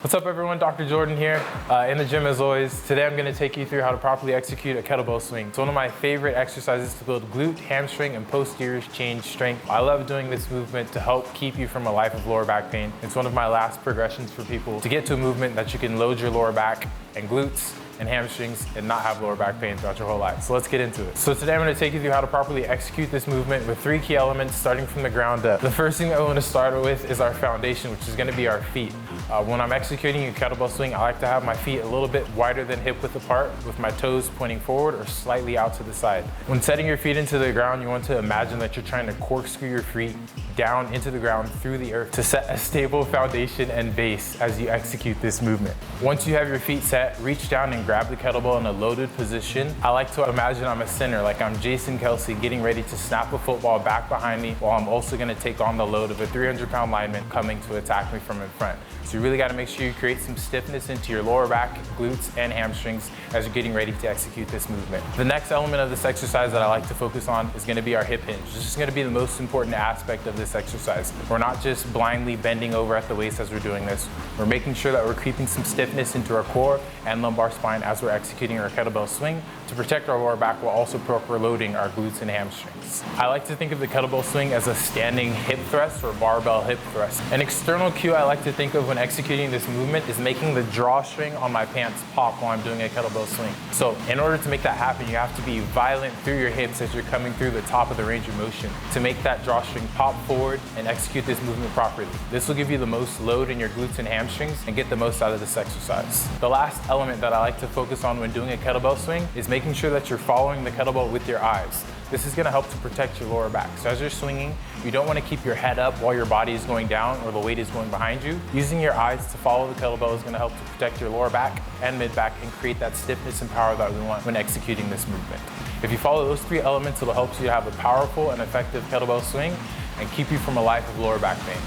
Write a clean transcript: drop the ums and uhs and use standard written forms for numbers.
What's up everyone, Dr. Jordan here, in the gym as always. Today I'm going to take you through how to properly execute a kettlebell swing. It's one of my favorite exercises to build glute, hamstring, and posterior chain strength. I love doing this movement to help keep you from a life of lower back pain. It's one of my last progressions for people to get to a movement that you can load your lower back and glutes and hamstrings and not have lower back pain throughout your whole life. So let's get into it. So today I'm going to take you through how to properly execute this movement with 3 key elements starting from the ground up. The first thing that I want to start with is our foundation, which is going to be our feet. When I'm executing a kettlebell swing, I like to have my feet a little bit wider than hip width apart with my toes pointing forward or slightly out to the side. When setting your feet into the ground, you want to imagine that you're trying to corkscrew your feet down into the ground through the earth to set a stable foundation and base as you execute this movement. Once you have your feet set, reach down and grab the kettlebell in a loaded position. I like to imagine I'm a center, like I'm Jason Kelsey getting ready to snap a football back behind me while I'm also going to take on the load of a 300-pound lineman coming to attack me from in front. So you really got to make sure you create some stiffness into your lower back, glutes, and hamstrings as you're getting ready to execute this movement. The next element of this exercise that I like to focus on is going to be our hip hinge. This is going to be the most important aspect of this exercise. We're not just blindly bending over at the waist as we're doing this. We're making sure that we're keeping some stiffness into our core and lumbar spine as we're executing our kettlebell swing to protect our lower back while also proper loading our glutes and hamstrings. I like to think of the kettlebell swing as a standing hip thrust or barbell hip thrust. An external cue I like to think of when executing this movement is making the drawstring on my pants pop while I'm doing a kettlebell swing. So in order to make that happen, you have to be violent through your hips as you're coming through the top of the range of motion to make that drawstring pop forward and execute this movement properly. This will give you the most load in your glutes and hamstrings and get the most out of this exercise. The last element that I like to focus on when doing a kettlebell swing is making sure that you're following the kettlebell with your eyes. This is going to help to protect your lower back. So as you're swinging, you don't want to keep your head up while your body is going down or the weight is going behind you. Using your eyes to follow the kettlebell is going to help to protect your lower back and mid back and create that stiffness and power that we want when executing this movement. If you follow those 3 elements, it'll help you have a powerful and effective kettlebell swing and keep you from a life of lower back pain.